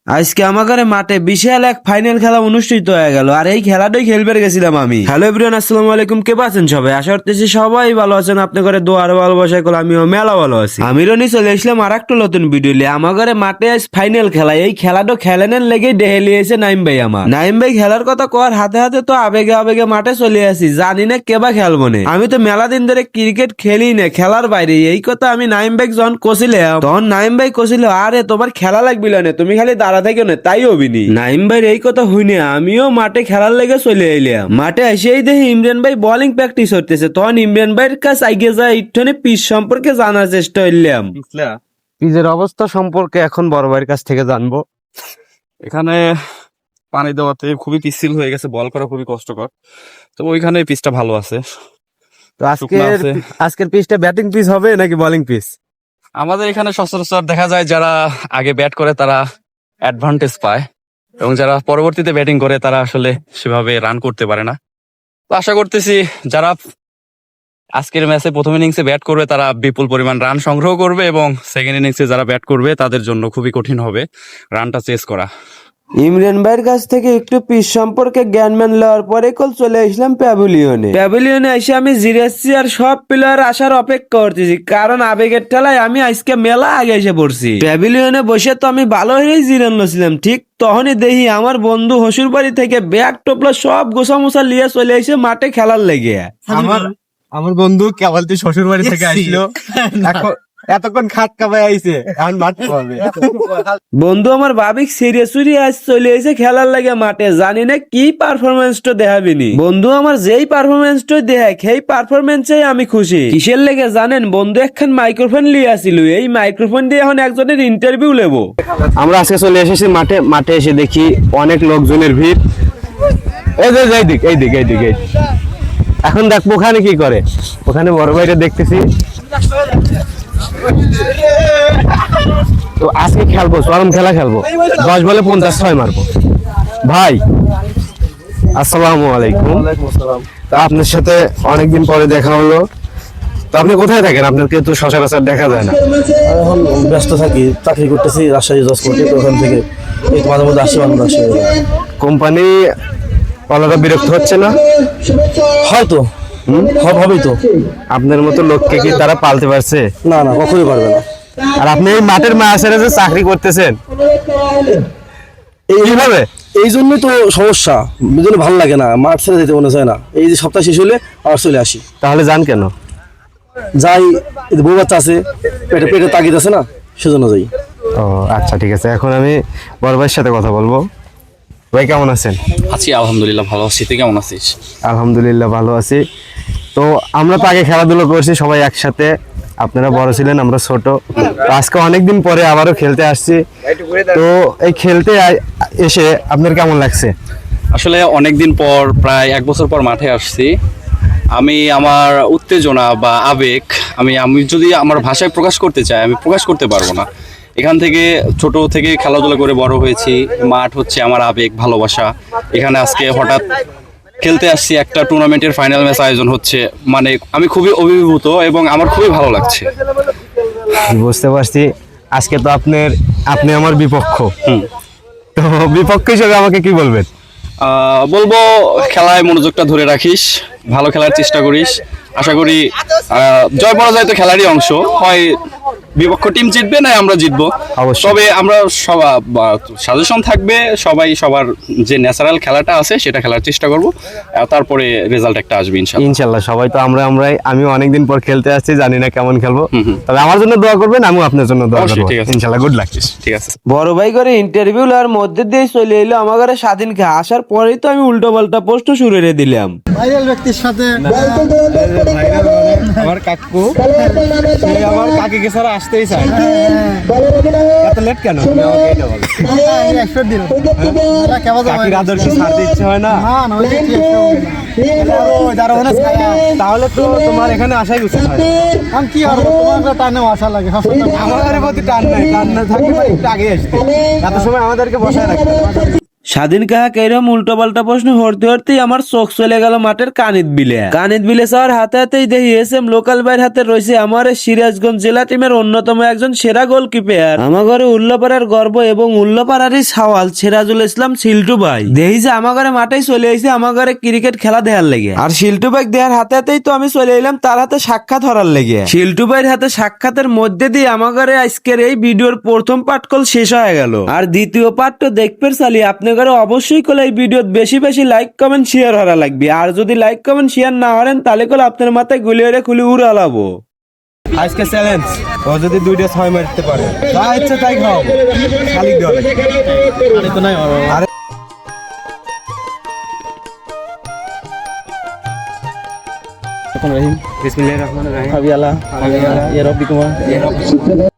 আজকে আমাদের মাঠে বিশাল এক ফাইনাল খেলা অনুষ্ঠিত হয়ে গেল, আর এই খেলাটাই খেলবে গেছিলাম আমি। হ্যালো এভরিওয়ান, আসসালামু আলাইকুম। কে আছেন সবাই? আশা করতেছি সবাই ভালো আছেন। আপনি করে দোয়ার ভালোবাসা করলে আমিও মেলা ভালো আছি। আমিরও নিয়ে চলে আসলাম আর একটা নতুন ভিডিও নিয়ে। আমাদের মাঠে আজ ফাইনাল খেলা, এই খেলাটা খেলেনের লেগে ডেহেলি এসে নাইম ভাই আমার। নাইম ভাই খেলার কথা কর হাতে হাতে তো আবেগে আবেগে মাঠে চলে আসি, জানি না কেবা খেলবো না। আমি তো মেলা দিন ধরে ক্রিকেট খেলি না, খেলার বাইরে। এই কথা আমি নাইম ভাই যখন কছিলে, তখন নাইম ভাই কছিল আরে তোমার খেলা লাগবিল না, তুমি খালি দাঁড়া থাকো না, তাই হবিনি। নাইম ভাই এই কথা হইনি, আমিও মাঠে খেলার লেগে চলে এলাম। মাঠে এসেই দেখি ইমরান ভাই বোলিং প্র্যাকটিস করতেছে, তখন ইমরান ভাইয়ের কাছে আগে যায় ইটনে পিচ সম্পর্কে জানার চেষ্টা করলাম। পিচের অবস্থা সম্পর্কে এখন বড় ভাইয়ের কাছ থেকে জানবো। এখানে পানি দেওয়াতে খুবই পিচ্ছিল হয়ে গেছে, বল করা খুবই কষ্টকর। তো ওইখানে পিচটা ভালো আছে। তো আজকের পিচটা ব্যাটিং পিচ হবে নাকি বোলিং পিচ? আমাদের এখানে সচরাচর দেখা যায় যারা আগে ব্যাট করে তারা অ্যাডভান্টেজ পায়, এবং যারা পরবর্তীতে ব্যাটিং করে তারা আসলে সেভাবে রান করতে পারে না। তো আশা করতেছি যারা আজকের ম্যাচে প্রথম ইনিংসে ব্যাট করবে তারা বিপুল পরিমাণ রান সংগ্রহ করবে, এবং সেকেন্ড ইনিংসে যারা ব্যাট করবে তাদের জন্য খুবই কঠিন হবে রানটা চেস করা। ইমরান ভাইয়ের কাছ থেকে একটু পিচ সম্পর্কে জ্ঞানমান লওয়ার পরে কল চলে আসলাম প্যাভিলিয়নে এসে আমি জিরেছি আর সব প্লেয়ার আসার অপেক্ষা করতেছি, কারণ আবেগের ঠেলায় আমি আজকে মেলা আগে এসে পড়ছি। প্যাভিলিয়নে বসে তো আমি ভালো হয়েই জিরান ছিলাম, ঠিক তখনই দেখি আমার বন্ধু হসুর বাড়ি থেকে ব্যাগ টোপলা সব গোসা মোসা লিয়ে চলে এসে মাঠে খেলার লেগে। আমার বন্ধু কেবল তুই শ্বশুর বাড়ি থেকে আসলো, এতক্ষণ খাট কাবাই আইছে, এখন মাঠ পাবে। বন্ধু আমার ভাবিক সিরিয়াসুরি আজ চলে এসে খেলার লাগে মাঠে, জানি না কি পারফরমেন্সটা দেখাবিনি। বন্ধু আমার যেই পারফরমেন্সটা দেখায় সেই পারফরমেন্সেই আমি খুশি। কিসের লেগে জানেন? বন্ধু একখান মাইক্রোফোন লিয়ে আসিল, এই মাইক্রোফোন দিয়ে এখন একজনের ইন্টারভিউ নেবো। আমরা আজকে চলে এসেছি মাঠে এসে দেখি অনেক লোকজনের ভিড়। এই দিক এখন দেখবো ওখানে কি করে। ওখানে বড় ভাইটা দেখতেছি। তো আজকে খেলবো, চরম খেলা খেলবো, 10 বলে 56 মারবো। ভাই আসসালামু আলাইকুম। তো আপনার সাথে অনেকদিন পরে দেখা হলো। তো আপনি কোথায় থাকেন? আপনাকে তো সচরাচর দেখা যায় না। এখন ব্যস্ত থাকি, চাকরি করতেছি রাজশাহী জজ কোর্টে। তো ওখান থেকে এই তো মাঝে মধ্যে আসি, আসি। কোম্পানি ওনারা বিরক্ত হচ্ছে না? হয়তো হবেই তো। আপনার মতো লোককে কি তারা পালতে পারছে? না না, কখনোই পারবে না। আর আপনি এই মাঠের মাঝখানে যে চাকরি করতেছেন এইভাবে, এই জন্যই তো সমস্যা, এই জন্য ভালো লাগে না, মাঠ ছেড়ে যেতে মনে চায় না। এই যে সপ্তাহ শেষ হলে আবার চলে আসি। তাহলে যান কেন? যাই, বউ বাচ্চা আছে, পেটে তাগিদ আছে না, সেজন্য যাই। ও আচ্ছা, ঠিক আছে। এখন আমি বড় ভাইয়ের সাথে কথা বলবো। ভাই কেমন আছেন? আছি আলহামদুলিল্লাহ, ভালো আছি। তুই কেমন আছিস? আলহামদুলিল্লাহ ভালো আছি। তো আমরা তো আগে খেলাধুলো করছি সবাই একসাথে, আপনারা বড় ছিলেন, আমরা ছোট। তো আজকে অনেকদিন পরে আবারও খেলতে আসছি। তো এই খেলতে এসে আপনার কেমন লাগছে? আসলে অনেকদিন পর, প্রায় 1 বছর পর মাঠে আসছি। আমি আমার উত্তেজনা বা আবেগ আমি যদি আমার ভাষায় প্রকাশ করতে চাই, আমি প্রকাশ করতে পারবো না। এখান থেকে ছোট থেকে খেলাধুলা করে বড় হয়েছি, মাঠ হচ্ছে আমার আবেগ, ভালোবাসা। এখানে আজকে হঠাৎ খেলতে আসছি, একটা টুর্নামেন্টের ফাইনাল ম্যাচ আয়োজন হচ্ছে, মানে আমি খুবই অভিভূত এবং আমার খুবই ভালো লাগছে। বুঝতে পারছি। আজকে তো আপনি আমার বিপক্ষ। তো বিপক্ষ হিসেবে আমাকে কি বলবেন? বলবো খেলায় মনোযোগটা ধরে রাখিস, ভালো খেলার চেষ্টা করিস। আশা করি জয় পরাজয় তো খেলারই অংশ, হয় বিপক্ষ টিম জিতবে না আমরা জিতবো। অবশ্যই। তবে আমরা সাজেশন থাকবে, সবাই সবার যে ন্যাচারাল খেলাটা আছে সেটা খেলার চেষ্টা করব, তারপরে রেজাল্ট একটা আসবে ইনশাআল্লাহ। ইনশাল্লাহ সবাই তো আমরাই। আমি অনেকদিন পর খেলতে আসছি, জানি না কেমন খেলবো। তবে আমার জন্য দোয়া করবেন, আমিও আপনার জন্য দোয়া করবো। ঠিক আছে, ইনশাল্লাহ, গুড লাক। ঠিক আছে। বড় ভাই করে ইন্টারভিউ লওয়ার মধ্যে দিয়ে চলে এলো আমার ঘরে স্বাধীন খা। আসার পরেই তো আমি উল্টো পাল্টা প্রশ্ন শুরু করে দিলাম। ভাইরাল ব্যক্তির সাথে আমার কাকু, আমার কাকিকে ছাড়া আসতেই চায়। এত লেট কেন? কাকির আদর কি ছাড়তে ইচ্ছে হয় না? তাহলে তো তোমার এখানে আসাই উচিত হয়। কি আর তোমার টানে আসা লাগে, আমাদের প্রতি টান নাই, টান না থাকলে একটু আগে আসতে, এত সময় আমাদেরকে বসায় রাখতে। স্বাধীন কাহা এরকম উল্টো পাল্টা প্রশ্ন হরতে হরতেই আমার চোখ চলে গেল মাঠের কানিত বিলে যাওয়ার হাতে হাতেই দেখি এসএম লোকাল বাইর হাতে রয়েছে আমার এই সিরাজগঞ্জ জেলা টিমের অন্যতম একজন সেরা গোলকিপার। আমার ঘরে উল্লাপাড়ার গর্ব এবং উল্লাপাড়ারই সওয়াল সিরাজুল ইসলাম সিল্টু ভাই। দেখি যে আমার ঘরে মাঠেই চলে আইছে আমার ঘরে ক্রিকেট খেলা দেখার লেগে। আর সিল্টু ভাই দেখার হাতে হাতেই তো আমি চলে এলাম তার হাতে সাক্ষাৎ হরার লেগে। সিল্টু ভাইয়ের হাতে সাক্ষাতের মধ্যে দিয়ে আমার ঘরে আজকের এই ভিডিওর প্রথম পার্ট কল শেষ হয়ে গেল। আর দ্বিতীয় পার্ট তো দেখতে চালি আপনার ঘরে অবশ্যই কল এই ভিডিও বেশি বেশি লাইক কমেন্ট শেয়ার হরা লাগবে। আর যদি লাইক কমেন্ট শেয়ার না হরেন তাহলে কল আপনার মাথায় গুলি হরে খুলি উড়ালাবো। আজকে চ্যালেঞ্জ, ও যদি 2টা 6 মারতে পারে যা ইচ্ছা তাই খাও, খালি দেওয়া লাগবে। তো নাই বিসমিল্লাহির রহমানির রহিম।